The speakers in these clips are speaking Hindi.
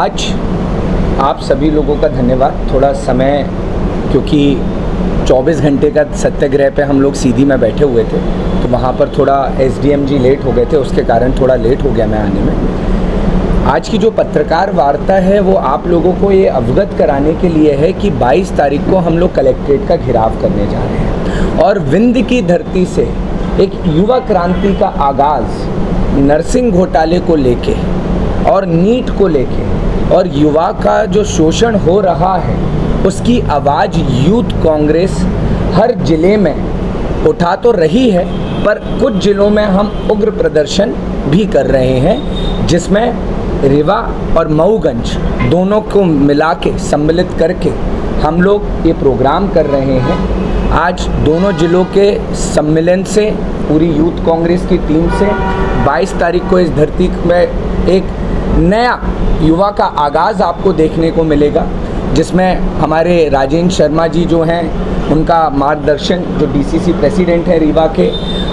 आज आप सभी लोगों का धन्यवाद। थोड़ा समय, क्योंकि 24 घंटे का सत्याग्रह पे हम लोग सीधी में बैठे हुए थे, तो वहाँ पर थोड़ा एसडीएम जी लेट हो गए थे, उसके कारण थोड़ा लेट हो गया मैं आने में। आज की जो पत्रकार वार्ता है वो आप लोगों को ये अवगत कराने के लिए है कि 22 तारीख को हम लोग कलेक्ट्रेट का घेराव करने जा रहे हैं और विंध्य की धरती से एक युवा क्रांति का आगाज़ नरसिंह घोटाले को लेके और नीट को लेके और युवा का जो शोषण हो रहा है उसकी आवाज़ यूथ कांग्रेस हर ज़िले में उठा तो रही है, पर कुछ ज़िलों में हम उग्र प्रदर्शन भी कर रहे हैं, जिसमें रीवा और मऊगंज दोनों को मिला के सम्मिलित करके हम लोग ये प्रोग्राम कर रहे हैं। आज दोनों ज़िलों के सम्मेलन से पूरी यूथ कांग्रेस की टीम से 22 तारीख को इस धरती में एक नया युवा का आगाज़ आपको देखने को मिलेगा, जिसमें हमारे राजेंद्र शर्मा जी जो हैं उनका मार्गदर्शन, जो डीसीसी प्रेसिडेंट है रीवा के,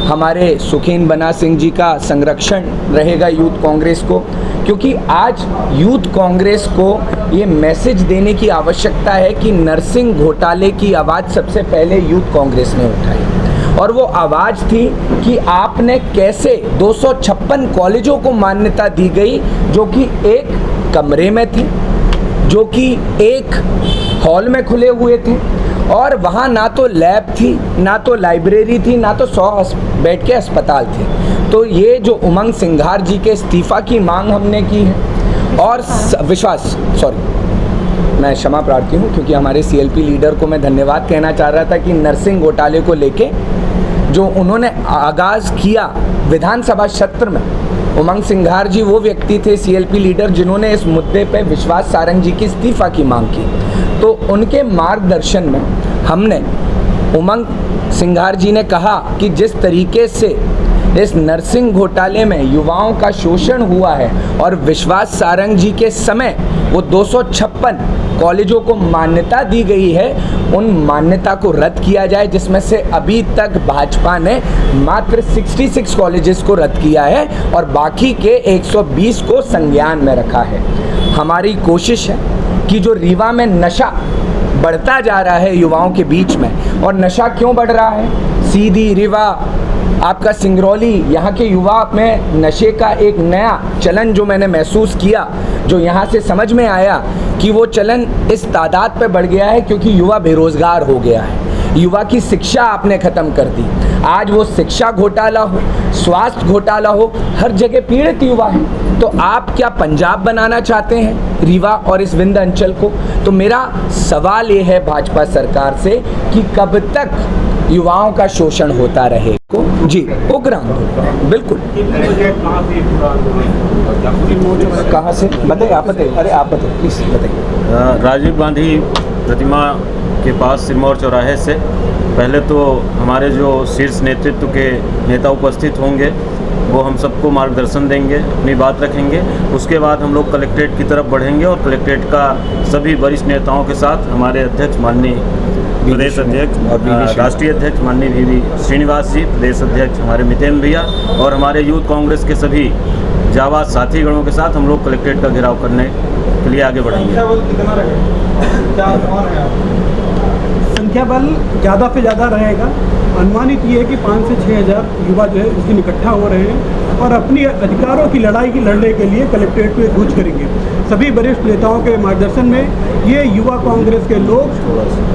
हमारे सुखेन बना सिंह जी का संरक्षण रहेगा यूथ कांग्रेस को, क्योंकि आज यूथ कांग्रेस को ये मैसेज देने की आवश्यकता है कि नरसिंह घोटाले की आवाज़ सबसे पहले यूथ कांग्रेस ने उठाई और वो आवाज़ थी कि आपने कैसे 256 कॉलेजों को मान्यता दी गई जो कि एक कमरे में थी, जो कि एक हॉल में खुले हुए थे और वहाँ ना तो लैब थी, ना तो लाइब्रेरी थी, ना तो 100 बेड के अस्पताल थे। तो ये जो उमंग सिंघार जी के इस्तीफ़ा की मांग हमने की है और मैं क्षमा प्रार्थी हूँ, क्योंकि हमारे सीएलपी लीडर को मैं धन्यवाद कहना चाह रहा था कि नरसिंह घोटाले को लेके जो उन्होंने आगाज़ किया विधानसभा सत्र में, उमंग सिंघार जी वो व्यक्ति थे सीएलपी लीडर जिन्होंने इस मुद्दे पे विश्वास सारंग जी की इस्तीफ़ा की मांग की। तो उनके मार्गदर्शन में हमने, उमंग सिंघार जी ने कहा कि जिस तरीके से इस नरसिंह घोटाले में युवाओं का शोषण हुआ है और विश्वास सारंग जी के समय वो 256 कॉलेजों को मान्यता दी गई है, उन मान्यता को रद्द किया जाए, जिसमें से अभी तक भाजपा ने मात्र 66 कॉलेजेस को रद्द किया है और बाकी के 120 को संज्ञान में रखा है। हमारी कोशिश है कि जो रीवा में नशा बढ़ता जा रहा है युवाओं के बीच में, और नशा क्यों बढ़ रहा है, सीधी रीवा आपका सिंगरौली, यहाँ के युवा में नशे का एक नया चलन जो मैंने महसूस किया, जो यहाँ से समझ में आया कि वो चलन इस तादाद पे बढ़ गया है क्योंकि युवा बेरोज़गार हो गया है। युवा की शिक्षा आपने ख़त्म कर दी। आज वो शिक्षा घोटाला हो, स्वास्थ्य घोटाला हो, हर जगह पीड़ित युवा है। तो आप क्या पंजाब बनाना चाहते हैं रीवा और इस विंध्य अंचल को? तो मेरा सवाल ये है भाजपा सरकार से कि कब तक युवाओं का शोषण होता रहेगा? जी, उग्र आंदोलन, बिल्कुल। कहाँ से बताइए, आप बताइए। अरे आप बताइए, प्लीज़ बताइए। राजीव गांधी प्रतिमा के पास सिरमौर चौराहे से पहले तो हमारे जो शीर्ष नेतृत्व के नेता उपस्थित होंगे वो हम सबको मार्गदर्शन देंगे, अपनी बात रखेंगे। उसके बाद हम लोग कलेक्ट्रेट की तरफ बढ़ेंगे और कलेक्ट्रेट का सभी वरिष्ठ नेताओं के साथ हमारे अध्यक्ष माननीय प्रदेश अध्यक्ष और राष्ट्रीय अध्यक्ष माननीय वी श्रीनिवास जी, प्रदेश अध्यक्ष हमारे मितेन भैया और हमारे यूथ कांग्रेस के सभी जाबाज साथीगणों के साथ हम लोग कलेक्ट्रेट का घेराव करने के लिए आगे बढ़ेंगे। संख्या बल ज़्यादा से ज़्यादा रहेगा। अनुमानित ये है कि 5 से 6 हज़ार युवा जो है उस दिन इकट्ठा हो रहे हैं और अपनी अधिकारों की लड़ाई लड़ने के लिए कलेक्ट्रेट में कूच करेंगे। सभी वरिष्ठ नेताओं के मार्गदर्शन में ये युवा कांग्रेस के लोग,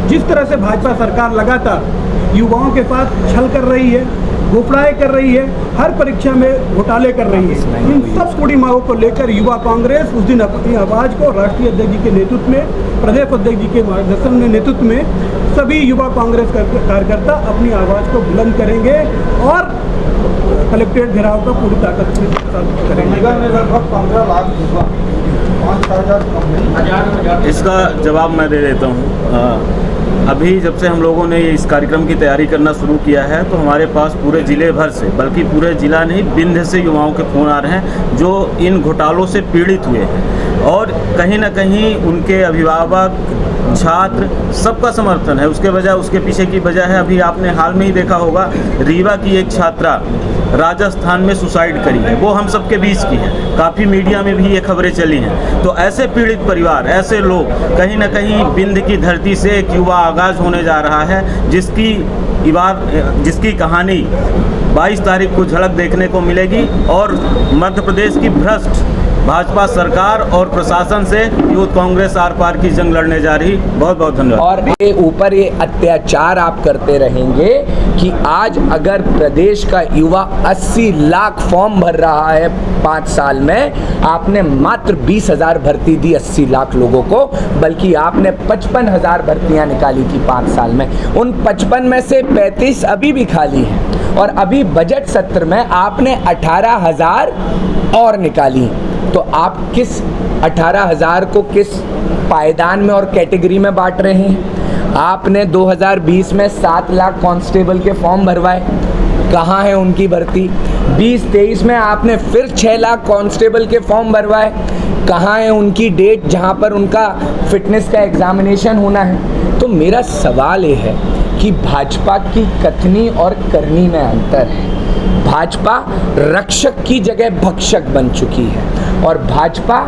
जिस तरह से भाजपा सरकार लगातार युवाओं के साथ छल कर रही है, घोटाले कर रही है, हर परीक्षा में घोटाले कर रही है, इन सब पूरी मांगों को लेकर युवा कांग्रेस उस दिन अपनी आवाज़ को राष्ट्रीय अध्यक्ष जी के नेतृत्व में, प्रदेश अध्यक्ष जी के मार्गदर्शन में नेतृत्व में सभी युवा कांग्रेस कार्यकर्ता अपनी आवाज़ को बुलंद करेंगे और कलेक्ट्रेट घेराव का पूरी ताकत से करेंगे। लगभग 15 लाख युवा, 5,000 इसका जवाब मैं दे देता हूँ। अभी जब से हम लोगों ने इस कार्यक्रम की तैयारी करना शुरू किया है तो हमारे पास पूरे ज़िले भर से, बल्कि पूरे ज़िला नहीं, विंध्य से युवाओं के फ़ोन आ रहे हैं जो इन घोटालों से पीड़ित हुए हैं और कहीं ना कहीं उनके अभिभावक, छात्र, सबका समर्थन है। उसके पीछे की वजह है, अभी आपने हाल में ही देखा होगा, रीवा की एक छात्रा राजस्थान में सुसाइड करी है, वो हम सबके बीच की है, काफ़ी मीडिया में भी ये खबरें चली हैं। तो ऐसे पीड़ित परिवार, ऐसे लोग, कहीं ना कहीं विंध्य की धरती से एक युवा आगाज़ होने जा रहा है, जिसकी कहानी 22 तारीख को झलक देखने को मिलेगी और मध्य प्रदेश की भ्रष्ट भाजपा सरकार और प्रशासन से यूथ कांग्रेस आर पार की जंग लड़ने जा रही। बहुत बहुत धन्यवाद। और ये ऊपर ये अत्याचार आप करते रहेंगे कि आज अगर प्रदेश का युवा 80 लाख फॉर्म भर रहा है 5 साल में, आपने मात्र 20,000 भर्ती दी 80 लाख लोगों को, बल्कि आपने 55,000 भर्तियां निकाली थी 5 साल में। उन 55 में से 35 अभी भी खाली हैं और अभी बजट सत्र में आपने 18,000 और निकाली। तो आप किस 18,000 को किस पायदान में और कैटेगरी में बांट रहे हैं? आपने 2020 में 7 लाख कांस्टेबल के फॉर्म भरवाए, कहाँ है उनकी भर्ती? 2023 में आपने फिर 6 लाख कांस्टेबल के फॉर्म भरवाए, कहाँ है उनकी डेट जहाँ पर उनका फिटनेस का एग्जामिनेशन होना है? तो मेरा सवाल ये है कि भाजपा की कथनी और करनी में अंतर है। भाजपा रक्षक की जगह भक्षक बन चुकी है और भाजपा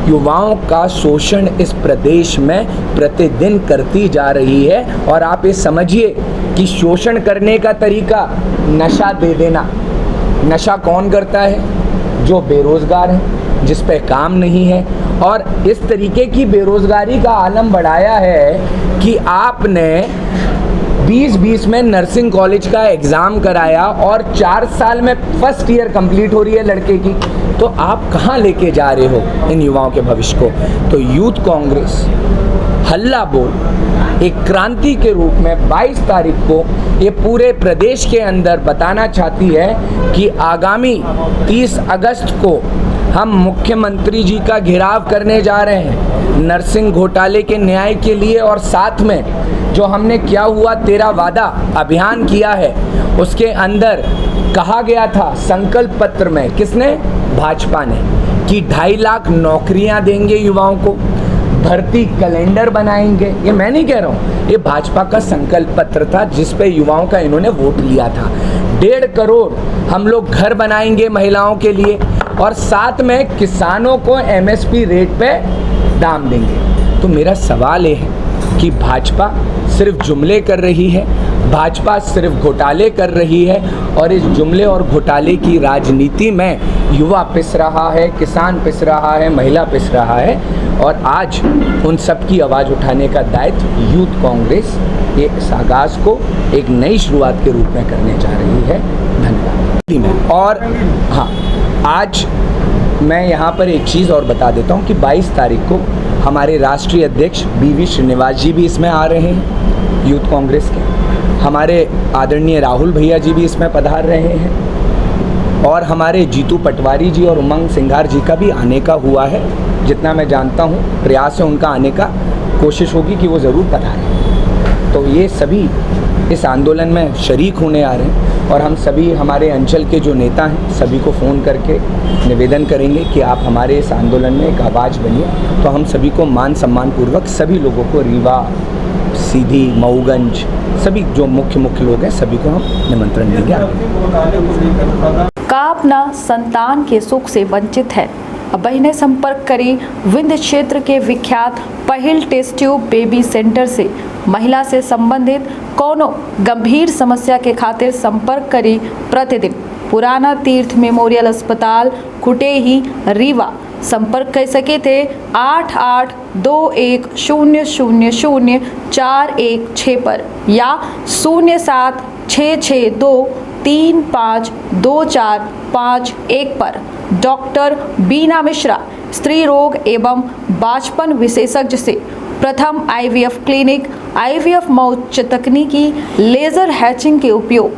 युवाओं का शोषण इस प्रदेश में प्रतिदिन करती जा रही है। और आप ये समझिए कि शोषण करने का तरीका नशा दे देना। नशा कौन करता है? जो बेरोजगार है, जिस पे काम नहीं है। और इस तरीके की बेरोजगारी का आलम बढ़ाया है कि आपने 2020 में नर्सिंग कॉलेज का एग्ज़ाम कराया और 4 साल में फर्स्ट ईयर कंप्लीट हो रही है लड़के की। तो आप कहाँ लेके जा रहे हो इन युवाओं के भविष्य को? तो यूथ कांग्रेस हल्ला बोल एक क्रांति के रूप में 22 तारीख को ये पूरे प्रदेश के अंदर बताना चाहती है कि आगामी 30 अगस्त को हम मुख्यमंत्री जी का घेराव करने जा रहे हैं नर्सिंग घोटाले के न्याय के लिए। और साथ में जो हमने क्या हुआ तेरा वादा अभियान किया है, उसके अंदर कहा गया था संकल्प पत्र में, किसने? भाजपा ने, कि 2.5 लाख नौकरियां देंगे युवाओं को, भर्ती कैलेंडर बनाएंगे। ये मैं नहीं कह रहा हूँ, ये भाजपा का संकल्प पत्र था जिस पे युवाओं का इन्होंने वोट लिया था। 1.5 करोड़ हम लोग घर बनाएंगे महिलाओं के लिए और साथ में किसानों को MSP रेट पे दाम देंगे। तो मेरा सवाल ये है कि भाजपा सिर्फ जुमले कर रही है, भाजपा सिर्फ घोटाले कर रही है और इस जुमले और घोटाले की राजनीति में युवा पिस रहा है, किसान पिस रहा है, महिला पिस रहा है। और आज उन सब की आवाज़ उठाने का दायित्व यूथ कांग्रेस इस आगाज़ को एक नई शुरुआत के रूप में करने जा रही है। धन्यवाद। और हाँ, आज मैं यहाँ पर एक चीज़ और बता देता हूँ कि 22 तारीख को हमारे राष्ट्रीय अध्यक्ष BV श्रीनिवास जी भी इसमें आ रहे हैं यूथ कांग्रेस के, हमारे आदरणीय राहुल भैया जी भी इसमें पधार रहे हैं और हमारे जीतू पटवारी जी और उमंग सिंघार जी का भी आने का हुआ है। जितना मैं जानता हूँ प्रयास है उनका आने का, कोशिश होगी कि वो ज़रूर पधारें। तो ये सभी इस आंदोलन में शरीक होने आ रहे हैं और हम सभी हमारे अंचल के जो नेता हैं सभी को फ़ोन करके निवेदन करेंगे कि आप हमारे इस आंदोलन में एक आवाज़ बनिए। तो हम सभी को मान सम्मान पूर्वक सभी लोगों को, रीवा, सीधी, मऊगंज, सभी जो मुख्य लोग हैं सभी को हम निमंत्रण देंगे। का अपना संतान के सुख से वंचित है? अब बहनें संपर्क करें विंध्य क्षेत्र के विख्यात पहिल टेस्ट ट्यूब बेबी सेंटर से। महिला से संबंधित कोनो गंभीर समस्या के खातिर संपर्क करें प्रतिदिन पुराना तीर्थ मेमोरियल अस्पताल कुटेही रीवा। संपर्क कर सके थे 8821000416 पर या 0766235245 पर। डॉक्टर बीना मिश्रा स्त्री रोग एवं बांझपन विशेषज्ञ से प्रथम IVF क्लिनिक, IVF मौच तकनीकी, लेजर हैचिंग के उपयोग,